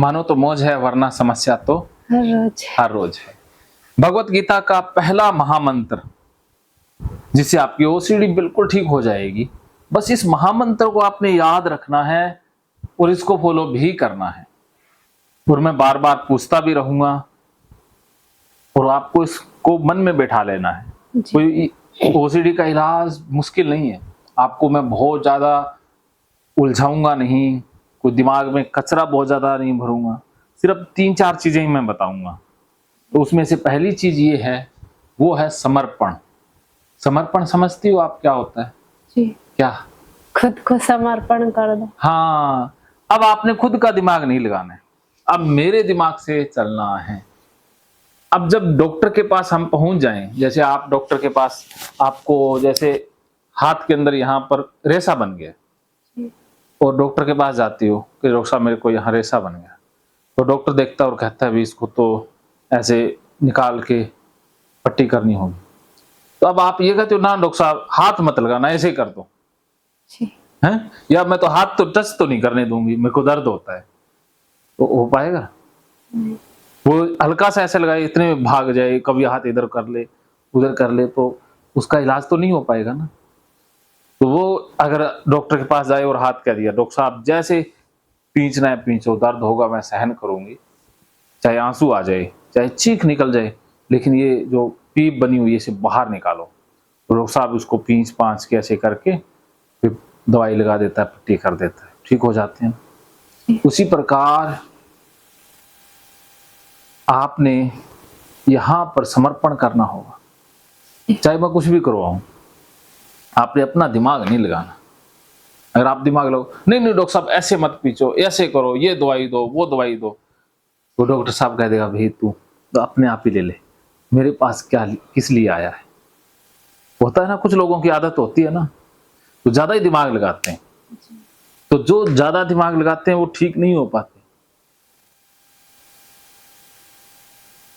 मानो तो मौज है वरना समस्या तो हर रोज है। भगवत गीता का पहला महामंत्र जिससे आपकी ओसीडी बिल्कुल ठीक हो जाएगी, बस इस महामंत्र को आपने याद रखना है और इसको फॉलो भी करना है। और मैं बार बार पूछता भी रहूंगा और आपको इसको मन में बैठा लेना है। कोई ओसीडी का इलाज मुश्किल नहीं है, आपको मैं बहुत ज्यादा उलझाऊंगा नहीं, कोई दिमाग में कचरा बहुत ज्यादा नहीं भरूंगा, सिर्फ 3-4 चीजें ही मैं बताऊंगा। तो उसमें से पहली चीज ये है, वो है समर्पण। समर्पण समझती हो आप क्या होता है? जी। क्या? खुद को समर्पण कर दो। हाँ, अब आपने खुद का दिमाग नहीं लगाना है, अब मेरे दिमाग से चलना है। अब जब डॉक्टर के पास हम पहुंच जाएं, जैसे आप डॉक्टर के पास, आपको जैसे हाथ के अंदर यहाँ पर रेशा बन गया और डॉक्टर के पास जाती हो कि डॉक्टर साहब मेरे को यहाँ रेशा बन गया, तो डॉक्टर देखता है और कहता है भी इसको तो ऐसे निकाल के पट्टी करनी होगी। तो अब आप ये कहते हो ना डॉक्टर साहब हाथ मत लगाना, ऐसे ही कर दो हैं, या मैं तो हाथ तो टच तो नहीं करने दूंगी, मेरे को दर्द होता है, तो हो पाएगा? वो हल्का सा ऐसे लगाए, इतने में भाग जाए, कभी हाथ इधर कर ले उधर कर ले, तो उसका इलाज तो नहीं हो पाएगा ना। तो वो अगर डॉक्टर के पास जाए और हाथ कह दिया डॉक्टर साहब जैसे पींचना है पींचो, दर्द होगा मैं सहन करूंगी, चाहे आंसू आ जाए चाहे चीख निकल जाए, लेकिन ये जो पीप बनी हुई है इसे बाहर निकालो। तो डॉक्टर साहब उसको पींच पांच के ऐसे करके फिर दवाई लगा देता है, पट्टी कर देता है, ठीक हो जाते हैं। उसी प्रकार आपने यहां पर समर्पण करना होगा, चाहे मैं कुछ भी करवाऊं, आपने अपना दिमाग नहीं लगाना। अगर आप दिमाग लगाओ नहीं नहीं डॉक्टर साहब ऐसे मत पीछो, ऐसे करो, ये दवाई दो वो दवाई दो, तो डॉक्टर साहब कह देगा भाई तू तो अपने आप ही ले ले, मेरे पास क्या किस लिए आया है। होता है ना, कुछ लोगों की आदत होती है ना, तो ज्यादा ही दिमाग लगाते हैं, तो जो ज्यादा दिमाग लगाते हैं वो ठीक नहीं हो पाते।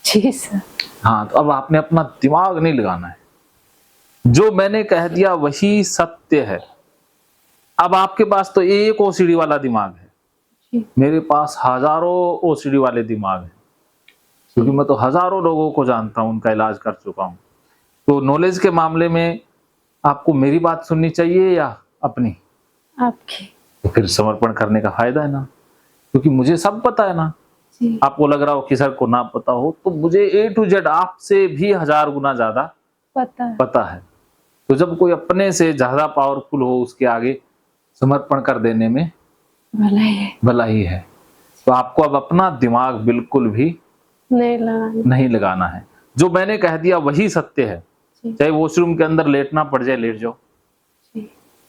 जी सर। हाँ, तो अब आपने अपना दिमाग नहीं लगाना है, जो मैंने कह दिया वही सत्य है। अब आपके पास तो एक ओसीडी वाला दिमाग है, मेरे पास हजारों ओसीडी वाले दिमाग हैं, क्योंकि मैं तो हजारों लोगों को जानता हूं, उनका इलाज कर चुका हूं। तो नॉलेज के मामले में आपको मेरी बात सुननी चाहिए या अपनी? आपकी। तो फिर समर्पण करने का फायदा है ना, क्योंकि मुझे सब पता है ना। आपको लग रहा हो कि सर को ना पता हो, तो मुझे A to Z आपसे भी 1000 गुना ज्यादा पता है। तो जब कोई अपने से ज्यादा पावरफुल हो, उसके आगे समर्पण कर देने में भला ही है। तो आपको अब अपना दिमाग बिल्कुल भी नहीं लगाना है, जो मैंने कह दिया वही सत्य है। चाहे वॉशरूम के अंदर लेटना पड़ जाए लेट जाओ,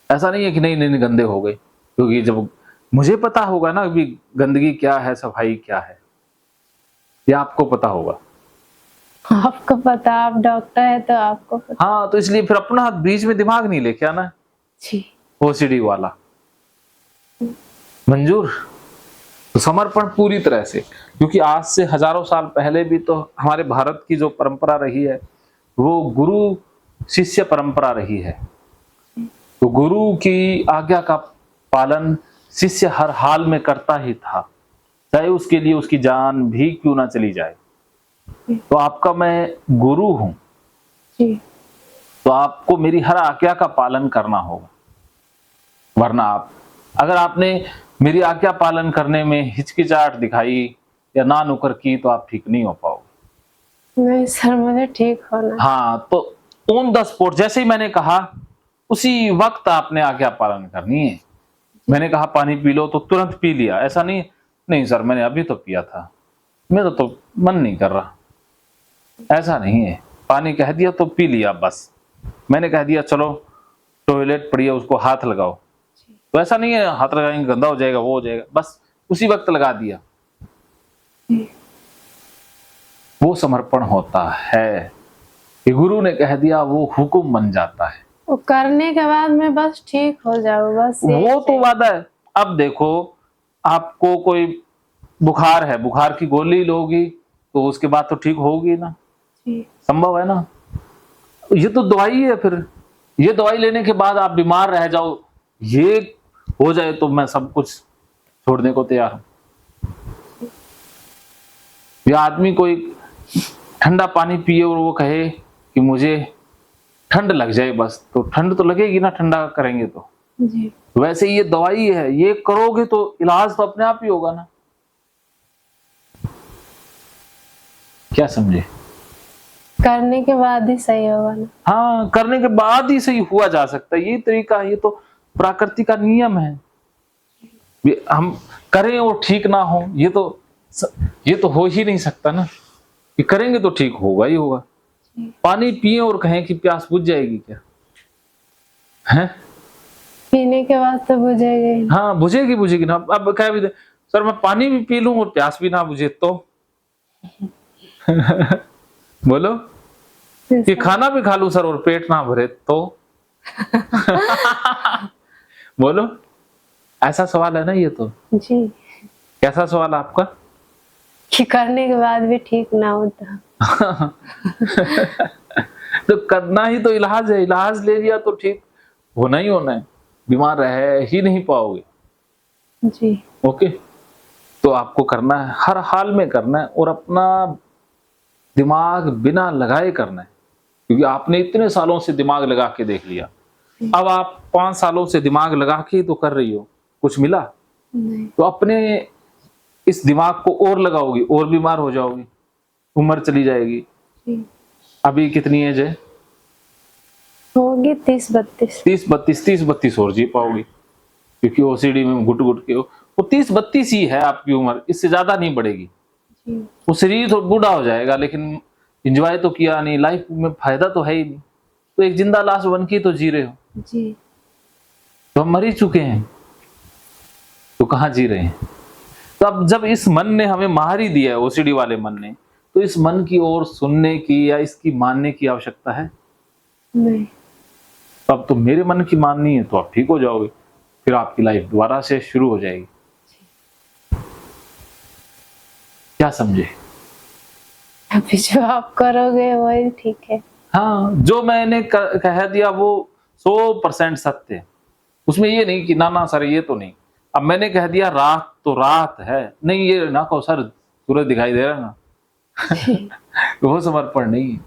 ऐसा नहीं है कि नहीं नहीं गंदे हो गए, क्योंकि जब मुझे पता होगा ना कि गंदगी क्या है सफाई क्या है, या आपको पता होगा? आपको पता, आप डॉक्टर है तो आपको पता। हाँ, तो इसलिए फिर अपना बीच में दिमाग नहीं लेके आना जी, ओसीडी वाला। मंजूर? तो समर्पण पूरी तरह से, क्योंकि आज से हजारों साल पहले भी तो हमारे भारत की जो परंपरा रही है वो गुरु शिष्य परंपरा रही है। तो गुरु की आज्ञा का पालन शिष्य हर हाल में करता ही था, चाहे उसके लिए उसकी जान भी क्यों ना चली जाए। तो आपका मैं गुरु हूं, तो आपको मेरी हर आज्ञा का पालन करना होगा, वरना अगर आपने मेरी आज्ञा पालन करने में हिचकिचाहट दिखाई या ना नुकर की तो आप ठीक नहीं हो पाओगे। नहीं सर, मुझे ठीक होना। हाँ, तो ऑन द स्पॉट जैसे ही मैंने कहा उसी वक्त आपने आज्ञा पालन करनी है। मैंने कहा पानी पी लो तो तुरंत पी लिया, ऐसा नहीं नहीं सर मैंने अभी तो पिया था, मेरा तो मन नहीं कर रहा, ऐसा नहीं है। पानी कह दिया तो पी लिया, बस मैंने कह दिया चलो टॉयलेट पड़ी है उसको हाथ लगाओ, तो ऐसा नहीं है हाथ लगाएंगे गंदा हो जाएगा वो हो जाएगा, बस उसी वक्त लगा दिया, वो समर्पण होता है। कि गुरु ने कह दिया वो हुक्म बन जाता है, वो करने के बाद में बस ठीक हो जाओ, बस वो तो वादा है। अब देखो आपको कोई बुखार है, बुखार की गोली लोगी तो उसके बाद तो ठीक होगी ना, संभव है ना। ये तो दवाई है, फिर ये दवाई लेने के बाद आप बीमार रह जाओ, ये हो जाए तो मैं सब कुछ छोड़ने को तैयार हूं। या आदमी कोई ठंडा पानी पिए और वो कहे कि मुझे ठंड लग जाए बस, तो ठंड तो लगेगी ना ठंडा करेंगे तो। जी। वैसे ये दवाई है, ये करोगे तो इलाज तो अपने आप ही होगा ना। क्या समझे? करने के बाद ही सही होगा ना। हाँ, करने के बाद ही सही हुआ जा सकता है, ये तरीका, ये तो प्रकृति का नियम है। हम करें और ठीक ना हो, ये तो हो ही नहीं सकता ना, कि करेंगे तो ठीक होगा ही होगा। पानी पिए और कहें कि प्यास बुझ जाएगी क्या? है? पीने के बाद तो बुझेगा ही। हाँ, बुझेगी बुझेगी ना। अब कह भी दे सर मैं पानी भी पी लूं और प्यास भी ना बुझे तो बोलो, कि खाना भी खा लूं सर और पेट ना भरे तो बोलो, ऐसा सवाल है ना ये तो। जी। कैसा सवाल आपका? कि करने के बाद भी ठीक ना होता। तो करना ही तो इलाज है, इलाज ले लिया तो ठीक होना ही होना है, बीमार रह ही नहीं पाओगे। जी। ओके, तो आपको करना है, हर हाल में करना है, और अपना दिमाग बिना लगाए करना है, क्योंकि आपने इतने सालों से दिमाग लगा के देख लिया। अब आप 5 सालों से दिमाग लगा के ही तो कर रही हो, कुछ मिला? नहीं। तो अपने इस दिमाग को और लगाओगी और बीमार हो जाओगी, उम्र चली जाएगी। जी। अभी कितनी एज है? होगी 30-32। 30-32 और जी पाओगी, क्योंकि ओसीडी में घुट घुट के हो। वो 30-32 ही है आपकी उम्र, इससे ज्यादा नहीं बढ़ेगी। जी। वो शरीर तो बूढ़ा हो जाएगा, लेकिन एंजॉय तो किया नहीं, लाइफ में फायदा तो है ही नहीं। तो एक जिंदा लाश बन के तो जी रहे हो, जी। तो हम मर ही चुके हैं, तो कहाँ जी रहे हैं? तो अब जब इस मन ने हमें मार ही दिया है, ओसीडी वाले मन ने, तो इस मन की ओर सुनने की या इसकी मानने की आवश्यकता है? नहीं। तो अब तो मेरे मन की माननी है तो आप ठीक हो जाओगे, फिर आपकी लाइफ दोबारा से शुरू हो जाएगी। क्या समझे? अभी जो आप करोगे वही ठीक है। हाँ, जो मैंने कह दिया वो 100% सत्य है, उसमें ये नहीं कि ना ना सर ये तो नहीं। अब मैंने कह दिया रात तो रात है, नहीं ये ना कहो सर सूरज दिखाई दे रहा है ना तो वो समर्पण नहीं है।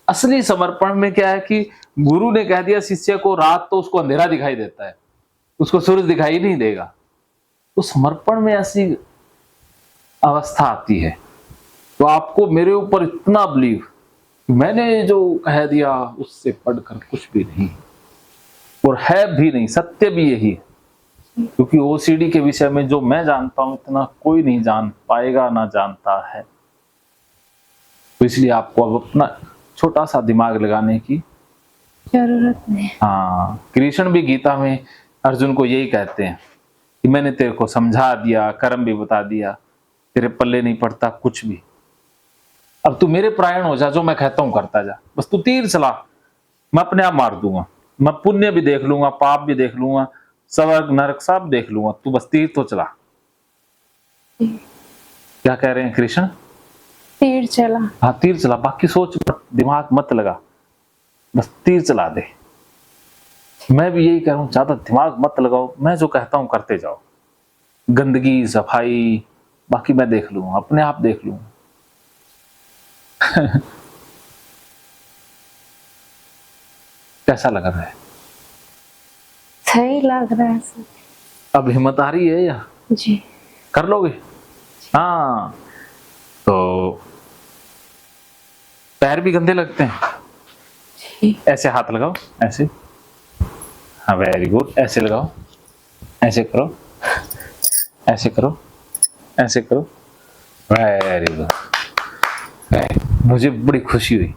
असली समर्पण में क्या है कि गुरु ने कह दिया शिष्य को रात, तो उसको अंधेरा दिखाई देता है, उसको सूरज दिखाई नहीं देगा। तो समर्पण में ऐसी अवस्था आती है। तो आपको मेरे ऊपर इतना बिलीव, मैंने जो कह दिया उससे पढ़कर कुछ भी नहीं, और है भी नहीं, सत्य भी यही है। क्योंकि ओसीडी के विषय में जो मैं जानता हूं इतना कोई नहीं जान पाएगा, ना जानता है। तो इसलिए आपको अब अपना छोटा सा दिमाग लगाने की जरूरत नहीं। हाँ, कृष्ण भी गीता में अर्जुन को यही कहते हैं कि मैंने तेरे को समझा दिया, कर्म भी बता दिया, तेरे पल्ले नहीं पड़ता कुछ भी। अब तू मेरे प्रायण हो जा, जो मैं कहता हूं करता जा, बस तू तीर चला, मैं अपने आप मार दूंगा, मैं पुण्य भी देख लूंगा, पाप भी देख लूंगा, स्वर्ग नरक सब देख लूंगा, तू बस तीर तो चला। क्या कह रहे हैं कृष्ण? तीर चला। हाँ, तीर चला, बाकी सोच दिमाग मत लगा, बस तीर चला दे। मैं भी यही कह रहा हूं, ज्यादा दिमाग मत लगाओ, मैं जो कहता हूं करते जाओ। गंदगी सफाई बाकी मैं देख लूंगा, अपने आप देख लूंगा कैसा लग रहा है? सही लग रहा है सर। अब हिम्मत आ रही है या जी। कर लोगे? हाँ, तो पैर भी गंदे लगते हैं, जी। ऐसे हाथ लगाओ, ऐसे, हाँ वेरी गुड, ऐसे लगाओ, ऐसे करो, ऐसे करो, ऐसे करो, वेरी गुड। मुझे बड़ी खुशी हुई,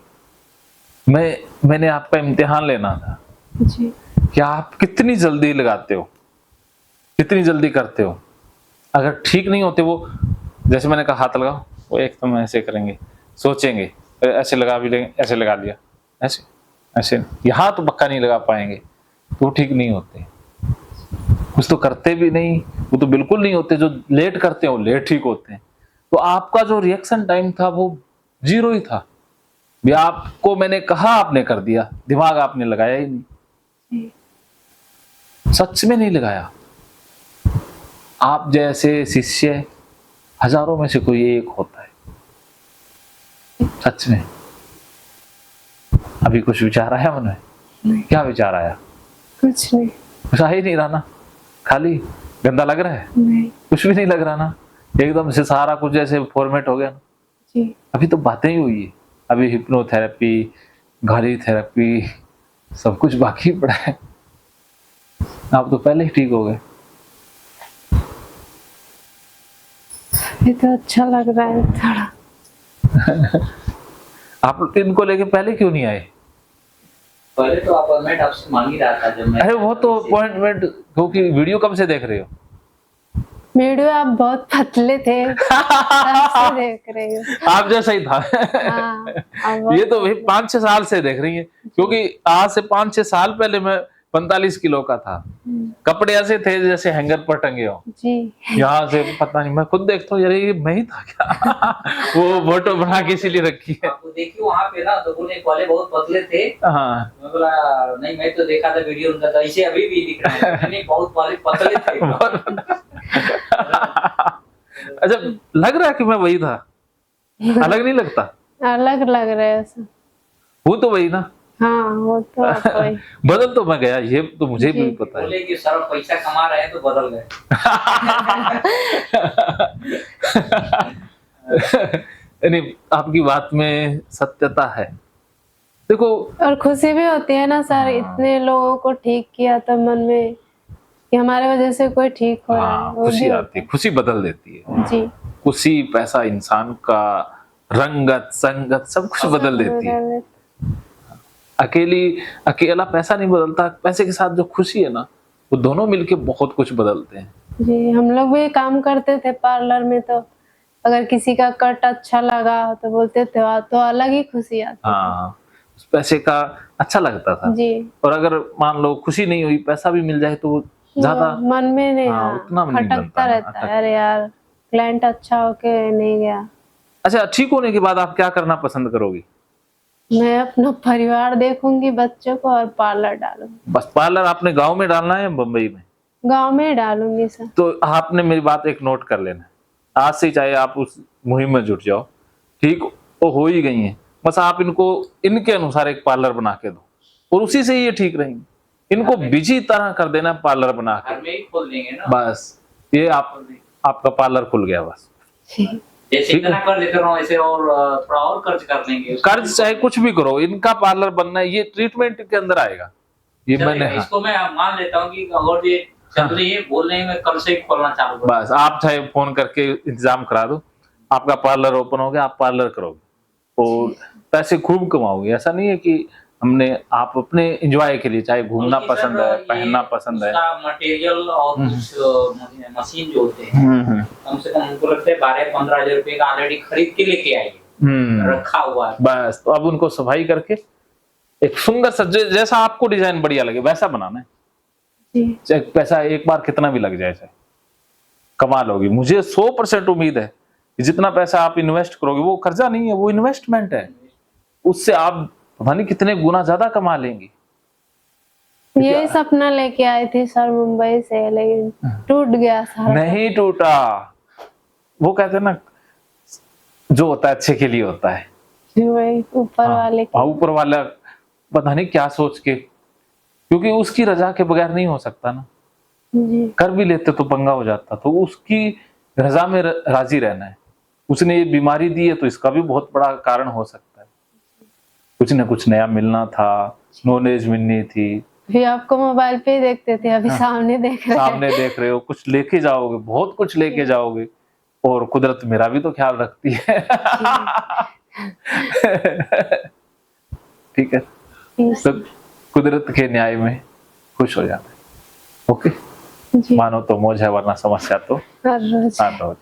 मैंने आपका इम्तिहान लेना था जी। कि आप कितनी जल्दी लगाते हो, कितनी जल्दी करते हो। अगर ठीक नहीं होते वो, जैसे मैंने कहा हाथ लगाओ, वो एक तो ऐसे करेंगे, सोचेंगे, ऐसे लगा भी लेंगे, ऐसे लगा लिया, ऐसे ऐसे, यहाँ तो पक्का नहीं लगा पाएंगे, तो वो ठीक नहीं होते। कुछ तो करते भी नहीं, वो तो बिल्कुल नहीं होते, जो लेट करते हैं वो लेट ठीक होते हैं। तो आपका जो रिएक्शन टाइम था वो 0 ही था। भी आपको मैंने कहा, आपने कर दिया, दिमाग आपने लगाया ही नहीं, सच में नहीं लगाया। आप जैसे शिष्य हजारों में से कोई एक होता है, सच में? अभी कुछ विचार आया मन में? नहीं। क्या विचार आया? कुछ नहीं। कुछ आ ही नहीं रहा ना, खाली गंदा लग रहा है? नहीं कुछ भी नहीं लग रहा ना, एकदम से सारा कुछ जैसे फॉर्मेट हो गया ना। जी। अभी तो बातें ही हुई है, अभी हिप्नोथेरेपी, घड़ी थेरेपी, सब कुछ बाकी पड़ा है। आप तो पहले ही ठीक हो गए। ये तो अच्छा लग रहा है थोड़ा। आप इनको लेके पहले क्यों नहीं आए? पहले तो अपॉइंटमेंट आपसे मांग ही रहा था जब मैं। अरे वो तो अपॉइंटमेंट, क्योंकि वीडियो कब से देख रहे हो? वीडियो आप बहुत पतले थे तब से देख रही हूँ। आप जैसा ही था। हाँ, अब ये तो भाई 5-6 साल से देख रही है, क्योंकि आज से 5-6 साल पहले मैं 45 किलो का था। कपड़े ऐसे थे जैसे हैंगर पर टंगे हो, जी। यहाँ से पता नहीं, मैं खुद देखता हूँ यार ये मैं ही था क्या। वो फोटो बना के इसीलिए रखी है। आपको देखी वहाँ पे ना, तो बोले पहले बहुत पतले थे। हाँ मैं बोला नहीं, मैं तो देखा था वीडियो उनका, था इसे अभी भी दिख रहा है। नहीं, बहुत पहले पतले थे। अच्छा, लग रहा है कि मैं वही था, अलग नहीं लगता? अलग लग रहा है सब। वो तो वही ना। हाँ वो तो आपको ही। बदल तो मैं गया, ये तो मुझे भी जी। पता है। बोले कि सर पैसा कमा रहे हैं तो बदल गए। नहीं, आपकी बात में सत्यता है। देखो, और खुशी भी होती है ना सर, इतने लोगों को ठीक किया तो मन में कि हमारे वजह से कोई ठीक हो रहा है, हाँ, वो खुशी भी आती है, खुशी बदल देती है। जी। खुशी, पैसा इंसान का रंगत संगत सब कुछ बदल देती है। अकेला पैसा नहीं बदलता, पैसे के साथ जो खुशी है ना, वो दोनों मिलके बहुत कुछ बदलते हैं। जी, हम लोग भी काम करते थे पार्लर में, तो अगर किसी का कट अच्छा लगा तो बोलते थे, तो अलग ही खुशी आती हाँ, उस पैसे का अच्छा लगता था। जी। और अगर मान लो खुशी नहीं हुई, पैसा भी मिल जाए तो ज्यादा मन में नहीं, हाँ, उतना नहीं खटकता बनता ना, रहता है, अरे यार क्लाइंट अच्छा होके नहीं गया। अच्छा, ठीक होने के बाद आप क्या करना पसंद करोगी? मैं अपना परिवार देखूंगी, बच्चों को, और पार्लर डालूंगी। बस पार्लर आपने गांव में डालना है या मुंबई में? गांव में ही डालूंगी सर। तो आपने मेरी बात एक नोट कर लेना, आज से चाहे आप उस मुहिम में जुट जाओ, ठीक वो हो ही गई है, बस आप इनको इनके अनुसार एक पार्लर बना के दो और उसी से ये ठीक रहेंगे। इनको बिजी तरह कर देना पार्लर बना के, घर में ही खोल देंगे ना, बस ये आपका पार्लर खुल गया। बस जैसे इतना कर देते रहो ऐसे, और थोड़ा और कर्ज कर लेंगे। कर्ज चाहे कुछ भी करो, इनका पार्लर बनना है, ये ट्रीटमेंट के अंदर आएगा। ये मैंने इसको मैं मान लेता हूँ कि अगर ये चल रही है, बोल रहे हैं मैं कल से ही खोलना चालू करूँ। बस आप चाहे फोन करके इंतजाम करा दो, आपका पार्लर ओपन हो गया, आप पार्लर करोगे और पैसे खूब कमाओगे। ऐसा नहीं है कि आप अपने एंजॉय के लिए, चाहे घूमना पसंद है, पहनना पसंद है, मटेरियल और कुछ मशीन जो होते हैं, कम से कम उनको लगता है 12-15 हजार रुपए का ऑलरेडी खरीद के लेके आइए, रखा हुआ है। बस तो अब उनको सफाई करके एक सुंदर सा, जैसा आपको डिजाइन बढ़िया लगे वैसा बनाना है। चाहे पैसा एक बार कितना भी लग जाए, चाहे कमा लोगे। मुझे 100% उम्मीद है कि जितना पैसा आप इन्वेस्ट करोगे वो कर्जा नहीं है, वो इन्वेस्टमेंट है, उससे आप पता नहीं कितने गुना ज्यादा कमा लेंगे। यही सपना लेके आई थी सर मुंबई से, लेकिन टूट गया सारा। नहीं टूटा, वो कहते हैं ना, जो होता है अच्छे के लिए होता है। वही ऊपर वाले हाँ, ऊपर वाला पता नहीं क्या सोच के, क्योंकि उसकी रजा के बगैर नहीं हो सकता ना। जी। कर भी लेते तो पंगा हो जाता, तो उसकी रजा में राजी रहना है। उसने ये बीमारी दी है तो इसका भी बहुत बड़ा कारण हो सकता है, कुछ न कुछ नया मिलना था, नॉलेज मिलनी थी। भी आपको मोबाइल पे ही देखते थे, अभी सामने देख रहे हैं। सामने देख रहे हो, कुछ लेके जाओगे, बहुत कुछ लेके जाओगे, और कुदरत मेरा भी तो ख्याल रखती है। ठीक है, तो कुदरत के न्याय में खुश हो जाते। ओके, जी। मानो तो मौज है, वरना समस्या तो हर रोज। हर रोज।